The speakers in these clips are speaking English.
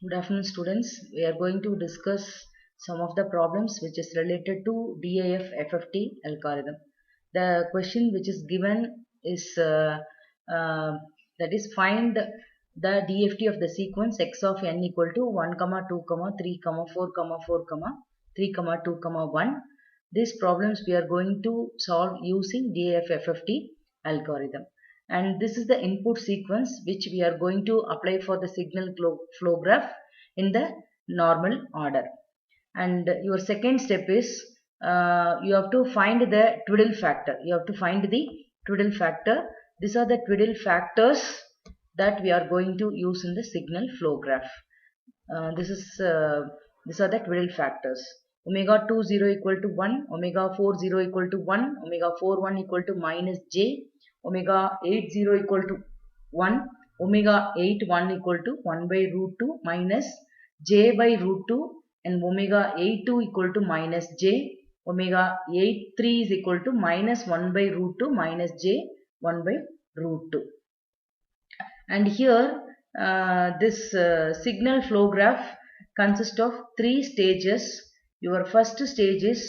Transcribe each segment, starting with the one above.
Good afternoon, students. We are going to discuss some of the problems which is related to DIF FFT algorithm. The question which is given is uh, that is find the DFT of the sequence x of n equal to 1, 2, 3, 4, 4, 3, 2, 1. These problems we are going to solve using DIF FFT algorithm, and this is the input sequence which we are going to apply for the signal flow graph in the normal order. And your second step is you have to find the twiddle factor. These are the twiddle factors that we are going to use in the signal flow graph. This is These are the twiddle factors. Omega 2 0 equal to 1, omega 4 0 equal to 1, omega 4 1 equal to minus j, omega 8 0 equal to 1, omega 8 1 equal to 1 by root 2 minus j by root 2, and omega 8 2 equal to minus j, omega 8 3 is equal to minus 1 by root 2 minus j 1 by root 2. And here this signal flow graph consists of three stages. Your first stage is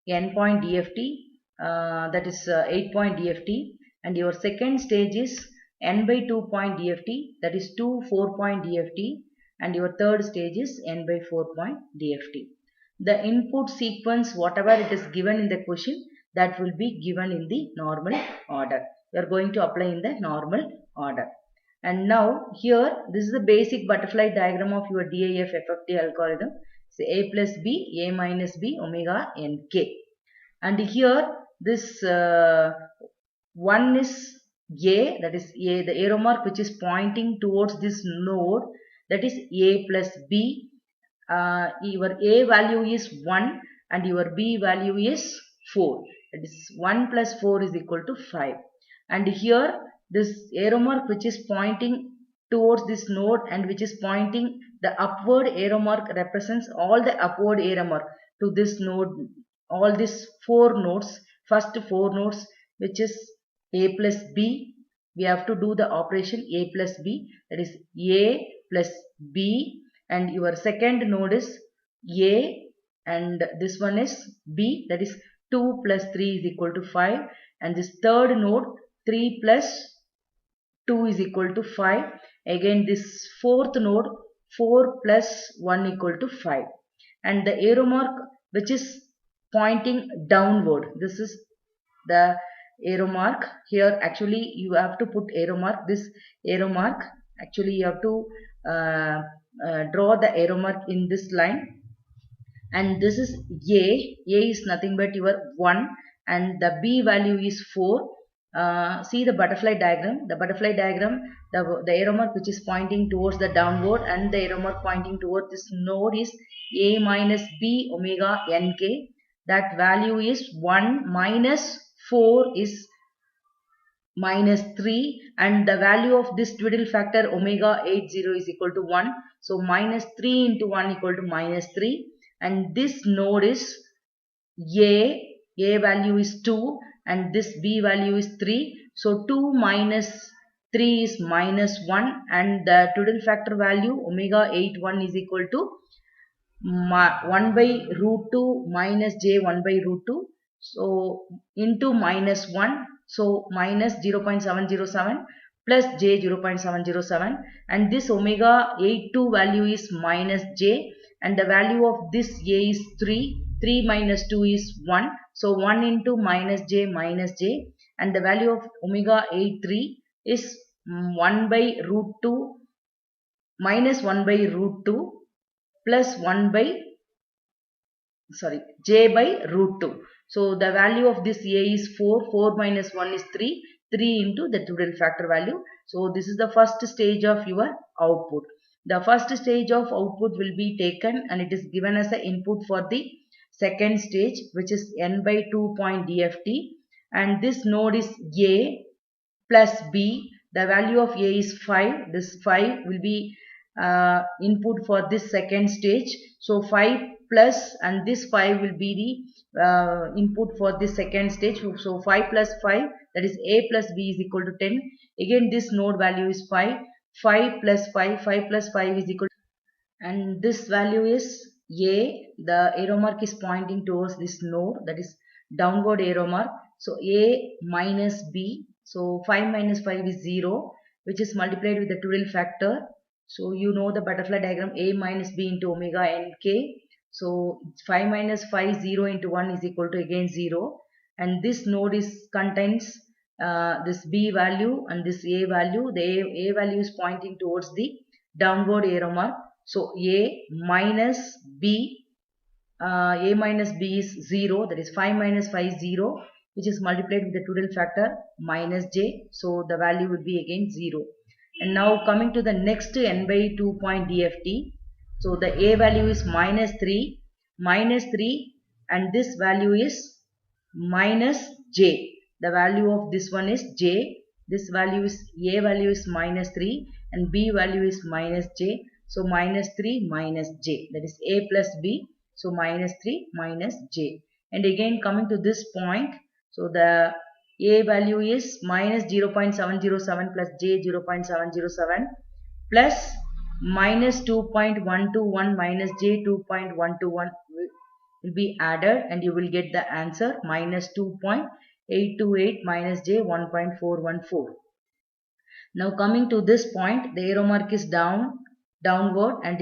n point DFT, that is 8 point DFT, and your second stage is n by 2 point DFT, that is 2 4 point DFT, and your third stage is n by 4 point DFT. The input sequence, whatever it is given in the question, that will be given in the normal order. We are going to apply in the normal order. And now here, this is the basic butterfly diagram of your DIF FFT algorithm. So A plus B, A minus B, omega n k. And here this one is A, that is A, the arrow mark which is pointing towards this node, that is A plus B. Your A value is 1 and your B value is 4. That is 1 plus 4 is equal to 5. And here this arrow mark which is pointing towards this node and which is pointing, the upward arrow mark represents all the upward arrow mark to this node, all these four nodes, first four nodes, which is A plus B. We have to do the operation A plus B, that is A plus B, and your second node is A and this one is B, that is 2 plus 3 is equal to 5, and this third node 3 plus 2 is equal to 5. Again this fourth node 4 plus 1 equal to 5. And the arrow mark which is pointing downward, this is the arrow mark. Here actually you have to put arrow mark. This arrow mark, actually you have to draw the arrow mark in this line. And this is A. A is nothing but your 1 and the B value is 4. See the butterfly diagram. The butterfly diagram, the arrow mark which is pointing towards the downward and the arrow mark pointing towards this node is A minus B omega nk. That value is 1 minus 4 is minus 3, and the value of this twiddle factor omega 80 is equal to 1. So minus 3 into 1 equal to minus 3, and this node is A value is 2 and this B value is 3. So 2 minus 3 is minus 1 and the twiddle factor value omega 81 is equal to 1 by root 2 minus j 1 by root 2. So into minus 1. So minus 0.707 plus j 0.707, and this omega 82 value is minus j, and the value of this a is 3. 3 minus 2 is 1. So 1 into minus j, and the value of omega 83 is 1 by root 2 minus 1 by root 2 plus 1 by j by root 2. So the value of this a is 4. 4 minus 1 is 3. 3 into the twiddle factor value. So this is the first stage of your output. The first stage of output will be taken and it is given as an input for the second stage, which is n by 2 point DFT, and this node is A plus B. The value of A is 5. This 5 will be input for this second stage. So 5 plus and this 5 will be the input for this second stage. So 5 plus 5, that is A plus B is equal to 10. Again this node value is 5. 5 plus 5 is equal to and this value is A. The arrow mark is pointing towards this node, that is downward arrow mark. So A minus B. So 5 minus 5 is 0, which is multiplied with the Tudor factor. So you know the butterfly diagram, A minus B into omega nk. So 5 minus 5, 0 into 1 is equal to again 0. And this node is contains this B value and this A value. The A value is pointing towards the downward arrow mark. So A minus B is 0, that is 5 minus 5 is 0, which is multiplied with the Tudor factor minus j. So the value would be again 0. And now coming to the next n by 2 point DFT. So the A value is minus 3, and this value is minus j. The value of this one is j. This value is A value is minus 3 and B value is minus j. So minus 3 minus j, that is A plus B. So minus 3 minus j. And again coming to this point, so the A value is minus 0.707 plus j 0.707 plus minus 2.121 minus j 2.121 will be added, and you will get the answer minus 2.828 minus j 1.414. Now coming to this point, the arrow mark is downward, and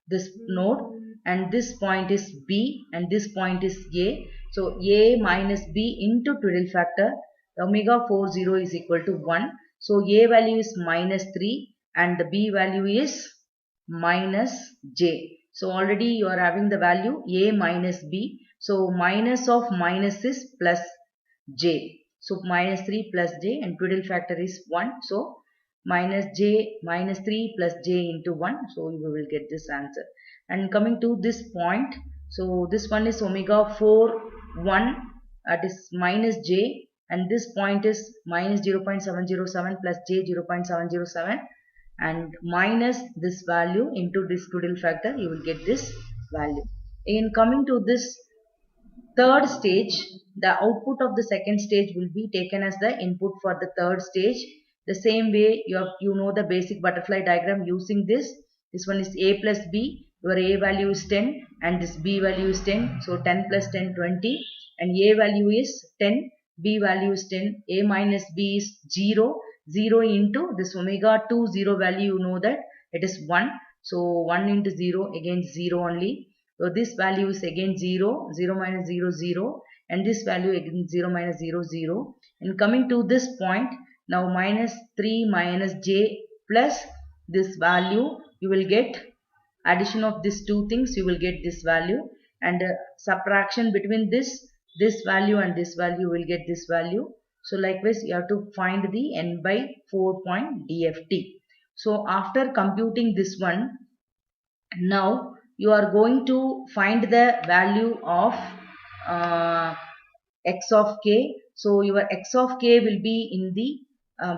this node, and this point is B and this point is A. So A minus B into Tudor factor, omega 40 is equal to 1. So A value is minus 3 and the B value is minus j. So already you are having the value A minus B. So minus of minus is plus j. So minus 3 plus j, and Tudor factor is 1. So minus 3 plus j into 1. So you will get this answer. And coming to this point, so this one is omega 4 1, that is minus j, and this point is minus 0.707 plus j 0.707 and minus this value into this Tudor factor, you will get this value. In coming to this third stage, the output of the second stage will be taken as the input for the third stage. The same way you know the basic butterfly diagram using this. This one is A plus B. Your A value is 10 and this B value is 10. So 10 plus 10, 20. And A value is 10. B value is 10. A minus B is 0. 0 into this omega 2 0 value, you know that it is 1. So 1 into 0, again 0 only. So this value is again 0. 0 minus 0, 0. And this value again 0 minus 0, 0. And coming to this point, now minus 3 minus j plus this value, you will get addition of these two things, you will get this value, and subtraction between this value and this value will get this value. So likewise you have to find the n by 4 point DFT. So after computing this one, now you are going to find the value of x of k. So your x of k will be in the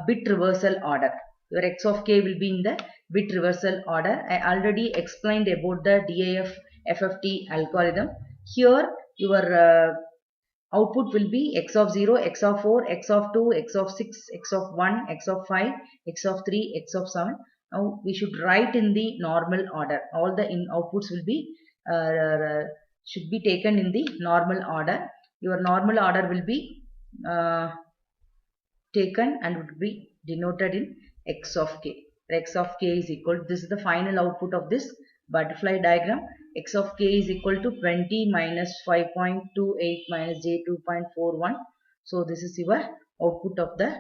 bit reversal order. Your x of k will be in the bit reversal order. I already explained about the DIF FFT algorithm. Here your output will be x of 0, x of 4, x of 2, x of 6, x of 1, x of 5, x of 3, x of 7. Now we should write in the normal order. All the outputs will be should be taken in the normal order. Your normal order will be taken and would be denoted in x of k. X of k is equal, this is the final output of this butterfly diagram. X of k is equal to 20 minus 5.28 minus j 2.41. So this is your output of the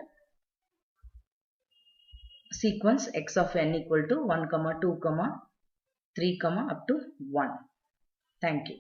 sequence x of n equal to 1, 2, 3, up to 1. Thank you.